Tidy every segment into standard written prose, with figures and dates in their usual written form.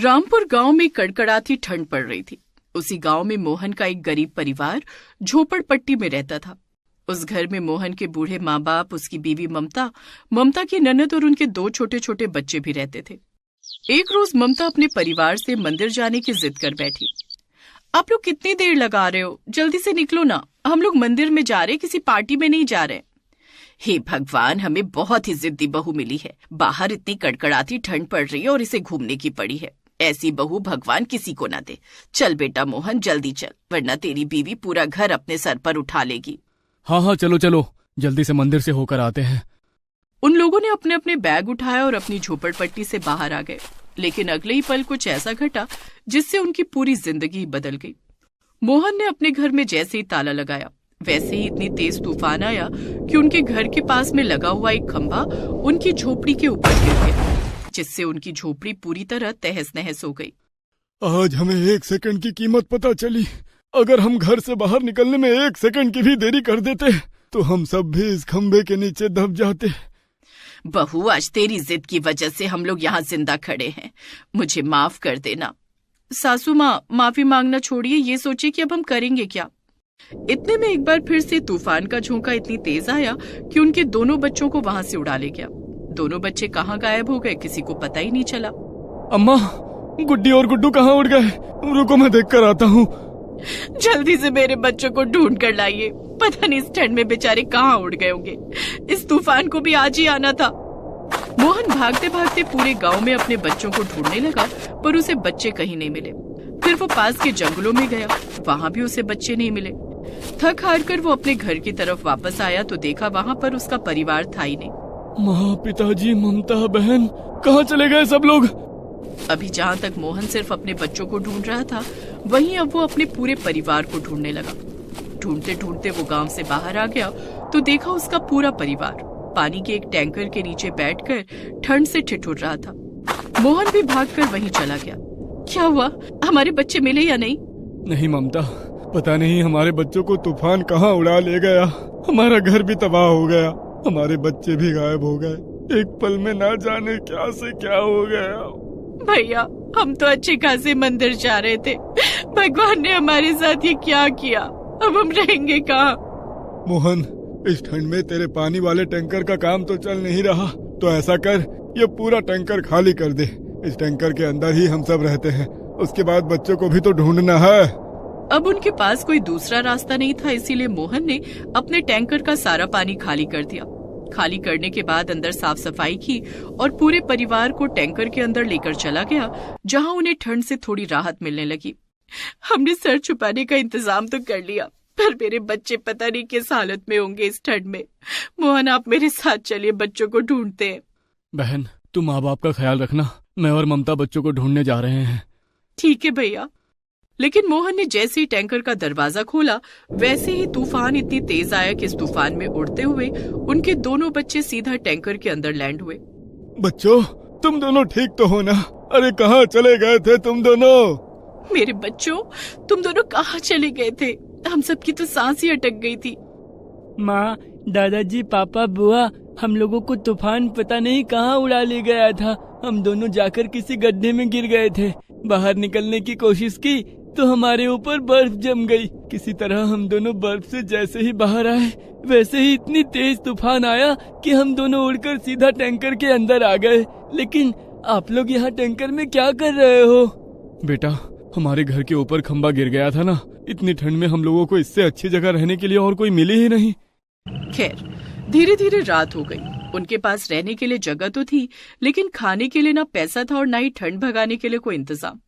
रामपुर गांव में कड़कड़ाती ठंड पड़ रही थी। उसी गांव में मोहन का एक गरीब परिवार झोपड़पट्टी में रहता था। उस घर में मोहन के बूढ़े माँ बाप, उसकी बीवी ममता, ममता की ननद और उनके 2 छोटे छोटे बच्चे भी रहते थे। एक रोज ममता अपने परिवार से मंदिर जाने की जिद कर बैठी। आप लोग कितनी देर लगा रहे हो? जल्दी से निकलो ना, हम लोग मंदिर में जा रहे, किसी पार्टी में नहीं जा रहे। हे भगवान, हमें बहुत ही जिद्दी बहू मिली है। बाहर इतनी कड़कड़ाती ठंड पड़ रही है और इसे घूमने की पड़ी है। ऐसी बहू भगवान किसी को ना दे। चल बेटा मोहन, जल्दी चल, वरना तेरी बीवी पूरा घर अपने सर पर उठा लेगी। हाँ, चलो चलो, जल्दी से मंदिर से होकर आते हैं। उन लोगों ने अपने अपने बैग उठाया और अपनी झोपड़पट्टी से बाहर आ गए। लेकिन अगले ही पल कुछ ऐसा घटा जिससे उनकी पूरी जिंदगी बदल गई। मोहन ने अपने घर में जैसे ही ताला लगाया, वैसे ही इतनी तेज तूफान आया कि उनके घर के पास में लगा हुआ एक खंभा उनकी झोपड़ी के ऊपर गिर गया, जिससे उनकी झोपड़ी पूरी तरह तहस नहस हो गई। आज हमें 1 सेकंड की कीमत पता चली। अगर हम घर से बाहर निकलने में 1 सेकंड की भी देरी कर देते तो हम सब भी इस खंभे के नीचे दब जाते। बहू, आज तेरी जिद की वजह से हम लोग यहाँ जिंदा खड़े हैं। मुझे माफ कर देना। सासू माँ, माफी मांगना छोड़िए, ये सोचिए कि अब हम करेंगे क्या। इतने में एक बार फिर से तूफान का झोंका इतनी तेज आया कि उनके दोनों बच्चों को वहां से उड़ा ले गया। दोनों बच्चे कहाँ गायब हो गए, किसी को पता ही नहीं चला। अम्मा, गुड्डी और गुड्डू कहाँ उड़ गए? रुको, मैं देख कर आता हूँ। जल्दी से मेरे बच्चों को ढूंढ कर लाइए। पता नहीं इस ठंड में बेचारे कहाँ उड़ गए होंगे। इस तूफान को भी आज ही आना था। मोहन भागते भागते पूरे गांव में अपने बच्चों को ढूंढने लगा, पर उसे बच्चे कहीं नहीं मिले। फिर वो पास के जंगलों में गया, वहाँ भी उसे बच्चे नहीं मिले। थक हार कर वो अपने घर की तरफ वापस आया तो देखा वहाँ पर उसका परिवार था ही नहीं। माँ, पिताजी, ममता, बहन, कहाँ चले गए सब लोग? अभी जहाँ तक मोहन सिर्फ अपने बच्चों को ढूंढ रहा था, वहीं अब वो अपने पूरे परिवार को ढूंढने लगा। ढूंढते ढूंढते वो गांव से बाहर आ गया तो देखा उसका पूरा परिवार पानी के एक टैंकर के नीचे बैठकर ठंड से ठिठुर रहा था। मोहन भी भागकर वहीं चला गया। क्या हुआ, हमारे बच्चे मिले या नहीं? नहीं ममता, पता नहीं हमारे बच्चों को तूफान कहाँ उड़ा ले गया। हमारा घर भी तबाह हो गया, हमारे बच्चे भी गायब हो गए। एक पल में ना जाने क्या से क्या हो गया। भैया, हम तो अच्छे खासे मंदिर जा रहे थे। भगवान ने हमारे साथ ये क्या किया? अब हम रहेंगे कहाँ? मोहन, इस ठंड में तेरे पानी वाले टैंकर का काम तो चल नहीं रहा, तो ऐसा कर, ये पूरा टैंकर खाली कर दे। इस टैंकर के अंदर ही हम सब रहते हैं। उसके बाद बच्चों को भी तो ढूंढना है। अब उनके पास कोई दूसरा रास्ता नहीं था, इसीलिए मोहन ने अपने टैंकर का सारा पानी खाली कर दिया। खाली करने के बाद अंदर साफ सफाई की और पूरे परिवार को टैंकर के अंदर लेकर चला गया, जहां उन्हें ठंड से थोड़ी राहत मिलने लगी। हमने सर छुपाने का इंतजाम तो कर लिया, पर मेरे बच्चे पता नहीं किस हालत में होंगे इस ठंड में। मोहन, आप मेरे साथ चलिए, बच्चों को ढूंढते हैं। बहन, तुम माँ बाप का ख्याल रखना, मैं और ममता बच्चों को ढूंढने जा रहे हैं। ठीक है भैया। लेकिन मोहन ने जैसे ही टैंकर का दरवाजा खोला, वैसे ही तूफान इतनी तेज आया कि इस तूफान में उड़ते हुए उनके दोनों बच्चे सीधा टैंकर के अंदर लैंड हुए। बच्चों, तुम दोनों ठीक तो हो ना? अरे कहाँ चले गए थे तुम दोनों? मेरे बच्चों, तुम दोनों कहाँ चले गए थे? हम सबकी तो सांस ही अटक गई थी। माँ, दादाजी, पापा, बुआ, हम लोगों को तूफान पता नहीं कहाँ उड़ा ले गया था। हम दोनों जाकर किसी गड्ढे में गिर गए थे। बाहर निकलने की कोशिश की तो हमारे ऊपर बर्फ जम गई। किसी तरह हम दोनों बर्फ से जैसे ही बाहर आए, वैसे ही इतनी तेज तूफान आया कि हम दोनों उड़कर सीधा टैंकर के अंदर आ गए। लेकिन आप लोग यहाँ टैंकर में क्या कर रहे हो? बेटा, हमारे घर के ऊपर खंबा गिर गया था ना, इतनी ठंड में हम लोगों को इससे अच्छी जगह रहने के लिए और कोई मिली ही नहीं। खैर, धीरे धीरे रात हो गई। उनके पास रहने के लिए जगह तो थी, लेकिन खाने के लिए ना पैसा था और ना ही ठंड भगाने के लिए कोई इंतजाम।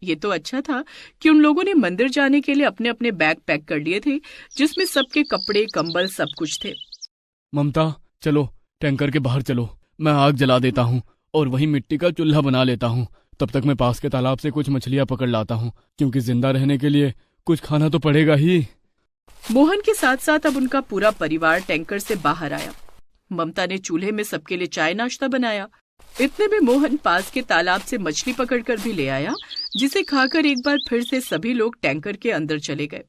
ये तो अच्छा था कि उन लोगों ने मंदिर जाने के लिए अपने अपने बैग पैक कर लिए थे, जिसमें सबके कपड़े, कंबल, सब कुछ थे। ममता, चलो टैंकर के बाहर चलो, मैं आग जला देता हूँ और वहीं मिट्टी का चूल्हा बना लेता हूँ। तब तक मैं पास के तालाब से कुछ मछलियाँ पकड़ लाता हूँ, क्योंकि जिंदा रहने के लिए कुछ खाना तो पड़ेगा ही। मोहन के साथ साथ अब उनका पूरा परिवार टैंकर से बाहर आया। ममता ने चूल्हे में सबके लिए चाय नाश्ता बनाया। इतने में मोहन पास के तालाब से मछली पकड़कर भी ले आया, जिसे खाकर एक बार फिर से सभी लोग टैंकर के अंदर चले गए।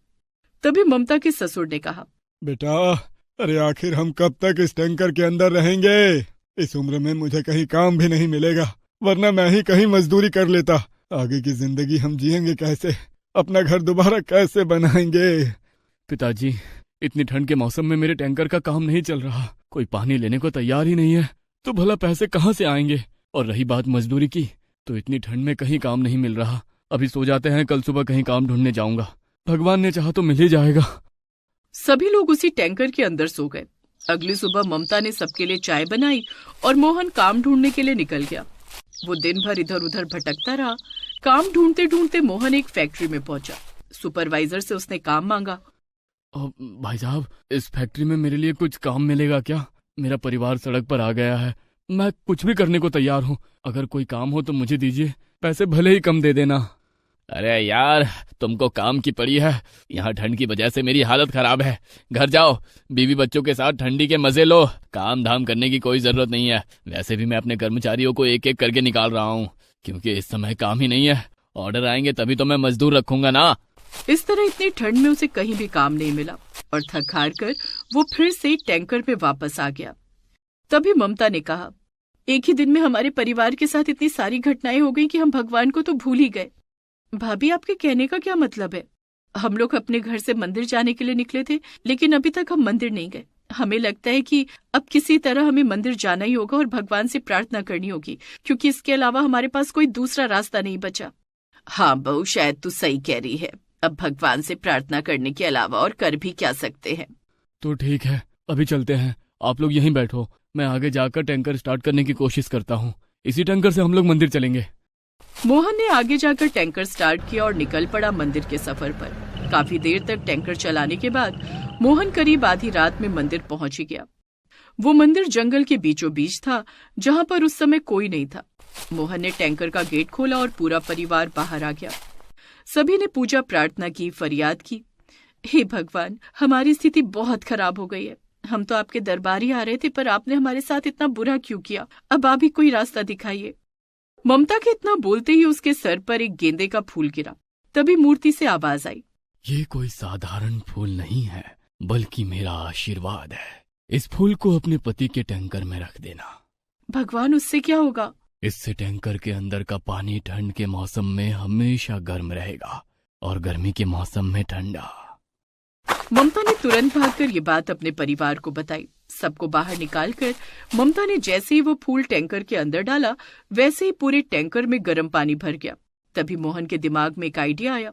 तभी ममता के ससुर ने कहा, बेटा, अरे आखिर हम कब तक इस टैंकर के अंदर रहेंगे? इस उम्र में मुझे कहीं काम भी नहीं मिलेगा, वरना मैं ही कहीं मजदूरी कर लेता। आगे की जिंदगी हम जिएंगे कैसे? अपना घर दोबारा कैसे बनाएंगे? पिताजी, इतनी ठंड के मौसम में मेरे टैंकर का काम नहीं चल रहा। कोई पानी लेने को तैयार ही नहीं है, तो भला पैसे कहाँ से आएंगे? और रही बात मजदूरी की, तो इतनी ठंड में कहीं काम नहीं मिल रहा। अभी सो जाते हैं, कल सुबह कहीं काम ढूंढने जाऊंगा। भगवान ने चाहा तो मिल ही जाएगा। सभी लोग उसी टैंकर के अंदर सो गए। अगली सुबह ममता ने सबके लिए चाय बनाई और मोहन काम ढूंढने के लिए निकल गया। वो दिन भर इधर उधर भटकता रहा। काम ढूंढते ढूंढते मोहन एक फैक्ट्री में पहुंचा। सुपरवाइजर से उसने काम मांगा। भाई साहब, इस फैक्ट्री में मेरे लिए कुछ काम मिलेगा क्या? मेरा परिवार सड़क पर आ गया है, मैं कुछ भी करने को तैयार हूँ। अगर कोई काम हो तो मुझे दीजिए, पैसे भले ही कम दे देना। अरे यार, तुमको काम की पड़ी है। यहाँ ठंड की वजह से मेरी हालत खराब है। घर जाओ, बीवी बच्चों के साथ ठंडी के मजे लो। काम धाम करने की कोई जरूरत नहीं है। वैसे भी मैं अपने कर्मचारियों को एक एक करके निकाल रहा हूँ, क्योंकि इस समय काम ही नहीं है। ऑर्डर आएंगे तभी तो मैं मजदूर रखूंगा ना। इस तरह इतनी ठंड में उसे कहीं भी काम नहीं मिला और थक हार कर वो फिर से टैंकर में वापस आ गया। तभी ममता ने कहा, एक ही दिन में हमारे परिवार के साथ इतनी सारी घटनाएं हो गई कि हम भगवान को तो भूल ही गए। भाभी, आपके कहने का क्या मतलब है? हम लोग अपने घर से मंदिर जाने के लिए निकले थे, लेकिन अभी तक हम मंदिर नहीं गए। हमें लगता है कि अब किसी तरह हमें मंदिर जाना ही होगा और भगवान से प्रार्थना करनी होगी, क्योंकि इसके अलावा हमारे पास कोई दूसरा रास्ता नहीं बचा। हाँ बहू, शायद तू सही कह रही है। अब भगवान से प्रार्थना करने के अलावा और कर भी क्या सकते हैं। तो ठीक है, अभी चलते हैं। आप लोग यहीं बैठो, मैं आगे जाकर टैंकर स्टार्ट करने की कोशिश करता हूँ। इसी टैंकर से हम लोग मंदिर चलेंगे। मोहन ने आगे जाकर टैंकर स्टार्ट किया और निकल पड़ा मंदिर के सफर पर। काफी देर तक टैंकर चलाने के बाद मोहन करीब आधी रात में मंदिर पहुंच ही गया। वो मंदिर जंगल के बीचों बीच था, जहां पर उस समय कोई नहीं था। मोहन ने टैंकर का गेट खोला और पूरा परिवार बाहर आ गया। सभी ने पूजा प्रार्थना की, फरियाद की, हे भगवान, हमारी स्थिति बहुत खराब हो गई है। हम तो आपके दरबार ही आ रहे थे, पर आपने हमारे साथ इतना बुरा क्यों किया? अब आप ही कोई रास्ता दिखाइए। ममता के इतना बोलते ही उसके सर पर एक गेंदे का फूल गिरा। तभी मूर्ति से आवाज आई, ये कोई साधारण फूल नहीं है, बल्कि मेरा आशीर्वाद है। इस फूल को अपने पति के टैंकर में रख देना। भगवान, उससे क्या होगा? इससे टैंकर के अंदर का पानी ठंड के मौसम में हमेशा गर्म रहेगा और गर्मी के मौसम में ठंडा। ममता ने तुरंत भागकर ये बात अपने परिवार को बताई। सबको बाहर निकालकर ममता ने जैसे ही वो फूल टैंकर के अंदर डाला, वैसे ही पूरे टैंकर में गर्म पानी भर गया। तभी मोहन के दिमाग में एक आइडिया आया।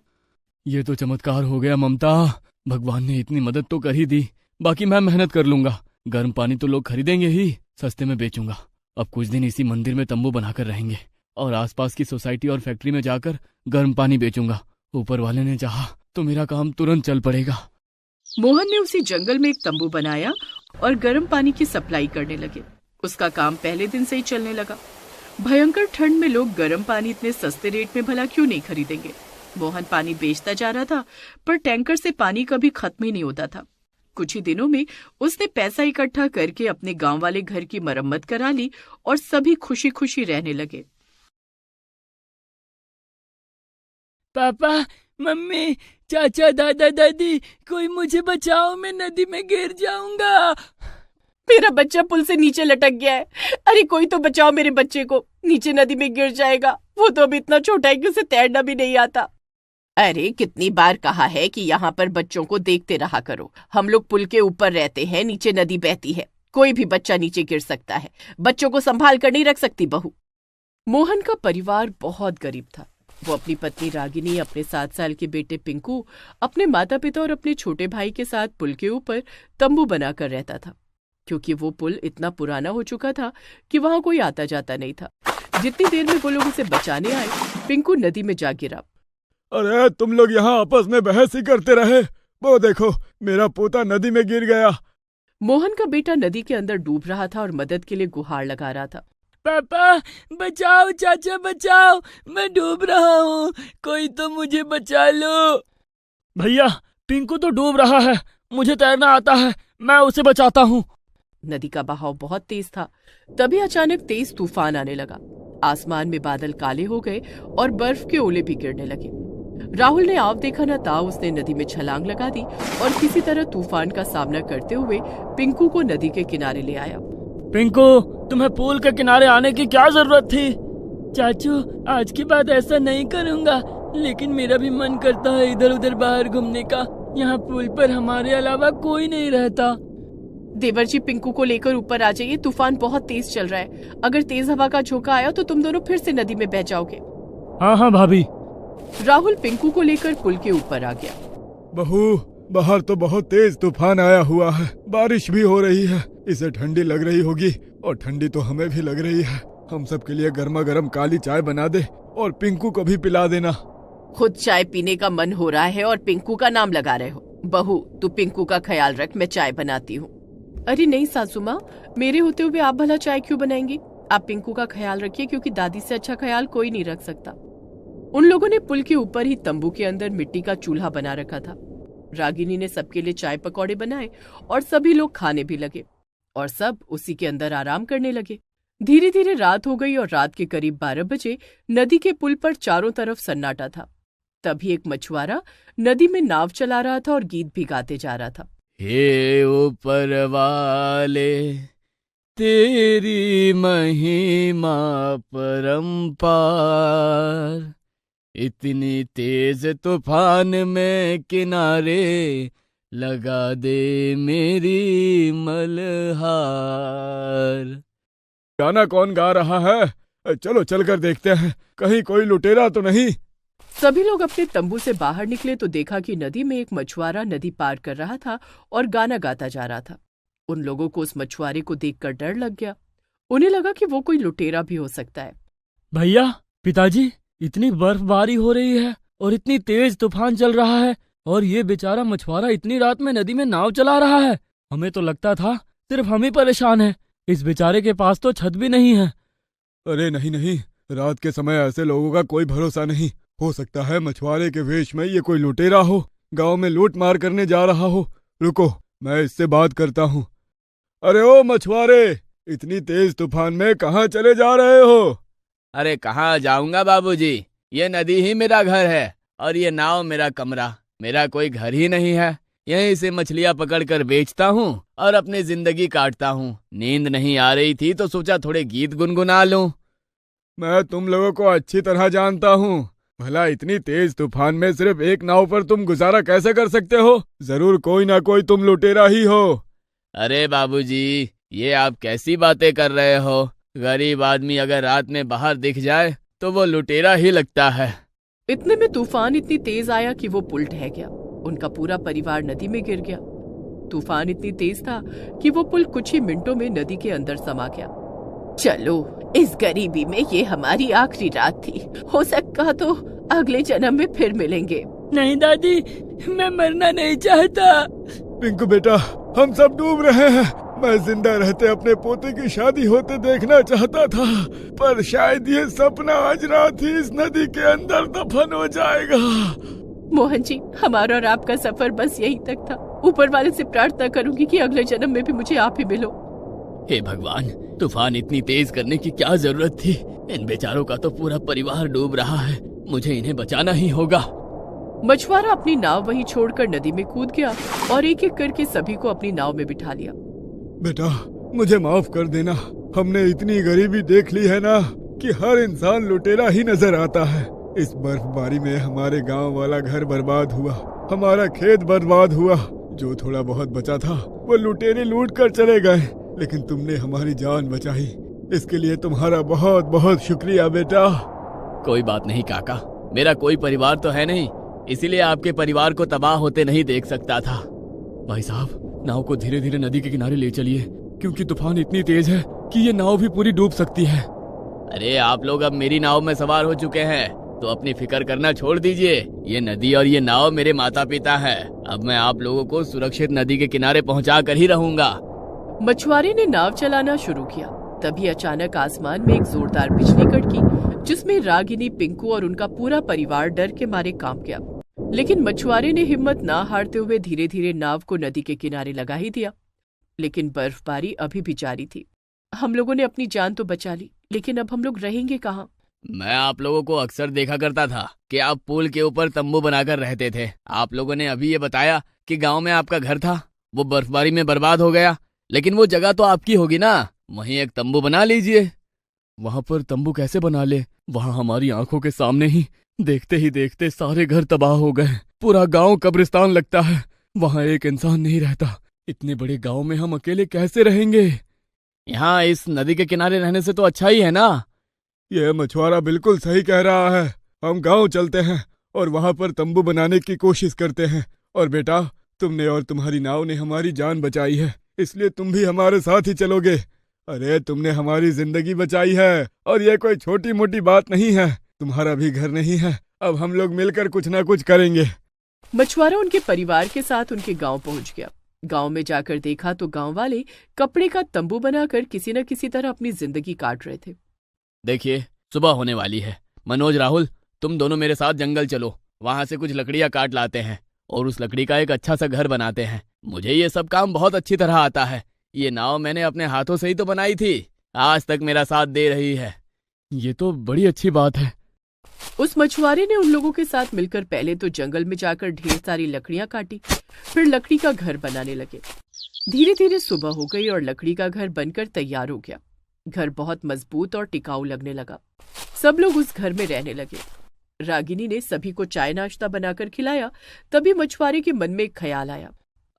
ये तो चमत्कार हो गया ममता, भगवान ने इतनी मदद तो कर ही दी। बाकी मैं मेहनत कर लूंगा। गर्म पानी तो लोग खरीदेंगे ही, सस्ते में बेचूंगा। अब कुछ दिन इसी मंदिर में तंबू बनाकर रहेंगे और आसपास की सोसाइटी और फैक्ट्री में जाकर गर्म पानी बेचूंगा। ऊपर वाले ने चाहा तो मेरा काम तुरंत चल पड़ेगा। मोहन ने उसी जंगल में एक तंबू बनाया और गर्म पानी की सप्लाई करने लगे। उसका काम पहले दिन से ही चलने लगा। भयंकर ठंड में लोग गर्म पानी इतने सस्ते रेट में भला क्यों नहीं खरीदेंगे? मोहन पानी बेचता जा रहा था, पर टैंकर से पानी कभी खत्म ही नहीं होता था। कुछ ही दिनों में उसने पैसा इकट्ठा करके अपने गांव वाले घर की मरम्मत करा ली और सभी खुशी खुशी रहने लगे। पापा, मम्मी, चाचा, दादा, दादी, कोई मुझे बचाओ, मैं नदी में गिर जाऊंगा। मेरा बच्चा पुल से नीचे लटक गया है। अरे कोई तो बचाओ मेरे बच्चे को, नीचे नदी में गिर जाएगा। वो तो अभी इतना छोटा है कि उसे तैरना भी नहीं आता। अरे कितनी बार कहा है कि यहाँ पर बच्चों को देखते रहा करो। हम लोग पुल के ऊपर रहते हैं, नीचे नदी बहती है। कोई भी बच्चा नीचे गिर सकता है। बच्चों को संभाल कर नहीं रख सकती बहू। मोहन का परिवार बहुत गरीब था। वो अपनी पत्नी रागिनी, अपने 7 साल के बेटे पिंकू, अपने माता पिता और अपने छोटे भाई के साथ पुल के ऊपर तंबू बनाकर रहता था, क्योंकि वो पुल इतना पुराना हो चुका था कि वहां कोई आता जाता नहीं था। जितनी देर में वो लोग उसे बचाने आए, पिंकू नदी में जा गिरा। अरे तुम लोग यहाँ आपस में बहस ही करते रहे। वो देखो, मेरा पोता नदी में गिर गया। मोहन का बेटा नदी के अंदर डूब रहा था और मदद के लिए गुहार लगा रहा था। पापा बचाओ, चाचा बचाओ, मैं डूब रहा हूँ, कोई तो मुझे बचा लो। भैया, पिंकू तो डूब रहा है, मुझे तैरना आता है, मैं उसे बचाता हूँ। नदी का बहाव बहुत तेज था। तभी अचानक तेज तूफान आने लगा। आसमान में बादल काले हो गए और बर्फ के ओले भी गिरने लगे। राहुल ने आव देखा न था, उसने नदी में छलांग लगा दी और किसी तरह तूफान का सामना करते हुए पिंकू को नदी के किनारे ले आया। पिंकू, तुम्हें पुल के किनारे आने की क्या जरूरत थी? चाचू आज के बाद ऐसा नहीं करूँगा, लेकिन मेरा भी मन करता है इधर उधर बाहर घूमने का। यहाँ पुल पर हमारे अलावा कोई नहीं रहता। देवर जी, पिंकू को लेकर ऊपर आ जाइए, तूफान बहुत तेज चल रहा है। अगर तेज हवा का झोंका आया तो तुम दोनों फिर से नदी में बह जाओगे। हाँ हाँ भाभी। राहुल पिंकू को लेकर पुल के ऊपर आ गया। बहू, बाहर तो बहुत तेज तूफान आया हुआ है, बारिश भी हो रही है। इसे ठंडी लग रही होगी और ठंडी तो हमें भी लग रही है। हम सब के लिए गर्मा गर्म काली चाय बना दे और पिंकू को भी पिला देना। खुद चाय पीने का मन हो रहा है और पिंकू का नाम लगा रहे हो। बहू, तू पिंकू का ख्याल रख, मैं चाय बनाती हूँ। अरे नहीं सासू माँ, मेरे होते हुए आप भला चाय क्यों बनाएंगी? आप पिंकू का ख्याल रखिए, क्योंकि दादी से अच्छा ख्याल कोई नहीं रख सकता। उन लोगों ने पुल के ऊपर ही तंबू के अंदर मिट्टी का चूल्हा बना रखा था। रागिनी ने सबके लिए चाय पकौड़े बनाए और सभी लोग खाने भी लगे और सब उसी के अंदर आराम करने लगे। धीरे धीरे रात हो गई और रात के करीब 12 बजे नदी के पुल पर चारों तरफ सन्नाटा था। तभी एक मछुआरा नदी में नाव चला रहा था और गीत भी गाते जा रहा था। हे ऊपर वाले, तेरी महिमा परंपार, इतनी तेज तूफान में किनारे लगा दे मेरी मल्हार। गाना कौन गा रहा है? चलो चलकर देखते हैं, कहीं कोई लुटेरा तो नहीं। सभी लोग अपने तंबू से बाहर निकले तो देखा कि नदी में एक मछुआरा नदी पार कर रहा था और गाना गाता जा रहा था। उन लोगों को उस मछुआरे को देखकर डर लग गया। उन्हें लगा कि वो कोई लुटेरा भी हो सकता है। भैया, पिताजी, इतनी बर्फबारी हो रही है और इतनी तेज तूफान चल रहा है और ये बेचारा मछुआरा इतनी रात में नदी में नाव चला रहा है। हमें तो लगता था सिर्फ हम ही परेशान हैं। इस बेचारे के पास तो छत भी नहीं है। अरे नहीं नहीं, रात के समय ऐसे लोगों का कोई भरोसा नहीं। हो सकता है मछुआरे के वेश में ये कोई लुटेरा हो, गांव में लूट मार करने जा रहा हो। रुको, मैं इससे बात करता हूँ। अरे ओ मछुआरे, इतनी तेज तूफान में कहाँ चले जा रहे हो? अरे कहाँ जाऊंगा बाबूजी, ये नदी ही मेरा घर है और ये नाव मेरा कमरा। मेरा कोई घर ही नहीं है। यहीं से मछलियाँ पकड़कर बेचता हूँ और अपनी जिंदगी काटता हूँ। नींद नहीं आ रही थी तो सोचा थोड़े गीत गुनगुना लूं। मैं तुम लोगों को अच्छी तरह जानता हूँ। भला इतनी तेज तूफान में सिर्फ एक नाव पर तुम गुजारा कैसे कर सकते हो? जरूर कोई ना कोई तुम लुटेरा ही हो। अरे बाबूजी, ये आप कैसी बातें कर रहे हो? गरीब आदमी अगर रात में बाहर दिख जाए तो वो लुटेरा ही लगता है। इतने में तूफान इतनी तेज आया कि वो पुल ढह गया। उनका पूरा परिवार नदी में गिर गया। तूफान इतनी तेज था कि वो पुल कुछ ही मिनटों में नदी के अंदर समा गया। चलो, इस गरीबी में ये हमारी आखिरी रात थी। हो सकता तो अगले जन्म में फिर मिलेंगे। नहीं दादी, मैं मरना नहीं चाहता। पिंकू बेटा, हम सब डूब रहे हैं। मैं जिंदा रहते अपने पोते की शादी होते देखना चाहता था, पर शायद ये सपना आज रात ही इस नदी के अंदर दफन हो जाएगा। मोहन जी, हमारा और आपका सफर बस यहीं तक था। ऊपर वाले से प्रार्थना करूंगी कि अगले जन्म में भी मुझे आप ही मिलो। हे भगवान, तूफान इतनी तेज करने की क्या जरूरत थी? इन बेचारों का तो पूरा परिवार डूब रहा है। मुझे इन्हें बचाना ही होगा। मछुआरा अपनी नाव वहीं छोड़कर नदी में कूद गया और एक एक करके सभी को अपनी नाव में बिठा लिया। बेटा, मुझे माफ कर देना। हमने इतनी गरीबी देख ली है ना कि हर इंसान लुटेरा ही नजर आता है। इस बर्फबारी में हमारे गांव वाला घर बर्बाद हुआ, हमारा खेत बर्बाद हुआ। जो थोड़ा बहुत बचा था वो लुटेरे लूट कर चले गए, लेकिन तुमने हमारी जान बचाई। इसके लिए तुम्हारा बहुत बहुत शुक्रिया बेटा। कोई बात नहीं काका, मेरा कोई परिवार तो है नहीं, इसीलिए आपके परिवार को तबाह होते नहीं देख सकता था। भाई साहब, नाव को धीरे धीरे नदी के किनारे ले चलिए, क्योंकि तूफान इतनी तेज है कि ये नाव भी पूरी डूब सकती है। अरे आप लोग अब मेरी नाव में सवार हो चुके हैं, तो अपनी फिक्र करना छोड़ दीजिए। ये नदी और ये नाव मेरे माता पिता है। अब मैं आप लोगों को सुरक्षित नदी के किनारे पहुंचा कर ही रहूंगा। मछुआरे ने नाव चलाना शुरू किया। तभी अचानक आसमान में एक जोरदार बिजली कड़की, जिसमें रागिनी, पिंकू और उनका पूरा परिवार डर के मारे कांप गया। लेकिन मछुआरे ने हिम्मत ना हारते हुए धीरे धीरे नाव को नदी के किनारे लगा ही दिया। लेकिन बर्फबारी अभी भी जारी थी। हम लोगों ने अपनी जान तो बचा ली, लेकिन अब हम लोग रहेंगे कहाँ? मैं आप लोगों को अक्सर देखा करता था कि आप पुल के ऊपर तंबू बनाकर रहते थे। आप लोगों ने अभी ये बताया कि गांव में आपका घर था, वो बर्फबारी में बर्बाद हो गया। लेकिन वो जगह तो आपकी होगी ना, वहीं एक तंबू बना लीजिए। वहाँ पर तंबू कैसे बना ले? वहाँ हमारी आंखों के सामने ही देखते सारे घर तबाह हो गए। पूरा गांव कब्रिस्तान लगता है। वहाँ एक इंसान नहीं रहता। इतने बड़े गांव में हम अकेले कैसे रहेंगे? यहाँ इस नदी के किनारे रहने से तो अच्छा ही है ना। यह मछुआरा बिल्कुल सही कह रहा है। हम गांव चलते हैं और वहां पर तंबू बनाने की कोशिश करते हैं। और बेटा, तुमने और तुम्हारी नाव ने हमारी जान बचाई है, इसलिए तुम भी हमारे साथ ही चलोगे। अरे तुमने हमारी जिंदगी बचाई है और यह कोई छोटी मोटी बात नहीं है। तुम्हारा भी घर नहीं है, अब हम लोग मिलकर कुछ ना कुछ करेंगे। मछुआरा उनके परिवार के साथ उनके गांव पहुंच गया। गांव में जाकर देखा तो गांव वाले कपड़े का तंबू बनाकर किसी न किसी तरह अपनी जिंदगी काट रहे थे। देखिए, सुबह होने वाली है। मनोज, राहुल, तुम दोनों मेरे साथ जंगल चलो। वहां से कुछ लकड़ियां काट लाते हैं और उस लकड़ी का एक अच्छा सा घर बनाते हैं। मुझे ये सब काम बहुत अच्छी तरह आता है। ये नाव मैंने अपने हाथों से ही तो बनाई थी, आज तक मेरा साथ दे रही है। ये तो बड़ी अच्छी बात है। उस मछुआरे ने उन लोगों के साथ मिलकर पहले तो जंगल में जाकर ढेर सारी लकड़ियां काटी, फिर लकड़ी का घर बनाने लगे। धीरे धीरे सुबह हो गई और लकड़ी का घर बनकर तैयार हो गया। घर बहुत मजबूत और टिकाऊ लगने लगा। सब लोग उस घर में रहने लगे। रागिनी ने सभी को चाय नाश्ता बनाकर खिलाया। तभी मछुआरे के मन में एक ख्याल आया।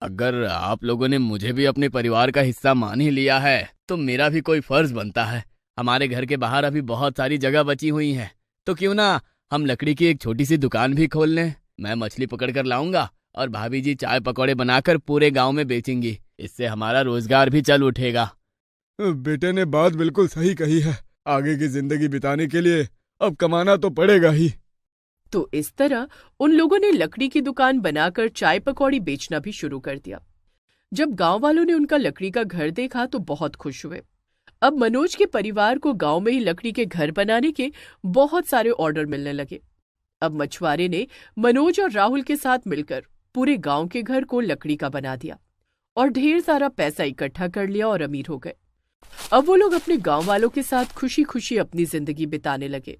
अगर आप लोगों ने मुझे भी अपने परिवार का हिस्सा मान ही लिया है तो मेरा भी कोई फर्ज बनता है। हमारे घर के बाहर अभी बहुत सारी जगह बची हुई है, तो क्यों ना हम लकड़ी की एक छोटी सी दुकान भी खोल लें। मैं मछली पकड़ कर लाऊंगा और भाभी जी चाय पकौड़े बनाकर पूरे गांव में बेचेंगी। इससे हमारा रोजगार भी चल उठेगा। बेटे ने बात बिल्कुल सही कही है। आगे की जिंदगी बिताने के लिए अब कमाना तो पड़ेगा ही। तो इस तरह उन लोगों ने लकड़ी की दुकान बनाकर चाय पकौड़ी बेचना भी शुरू कर दिया। जब गांव वालों ने उनका लकड़ी का घर देखा तो बहुत खुश हुए। अब मनोज के परिवार को गांव में ही लकड़ी के घर बनाने के बहुत सारे ऑर्डर मिलने लगे। अब मछुआरे ने मनोज और राहुल के साथ मिलकर पूरे गांव के घर को लकड़ी का बना दिया और ढेर सारा पैसा इकट्ठा कर लिया और अमीर हो गए। अब वो लोग अपने गांव वालों के साथ खुशी खुशी अपनी जिंदगी बिताने लगे।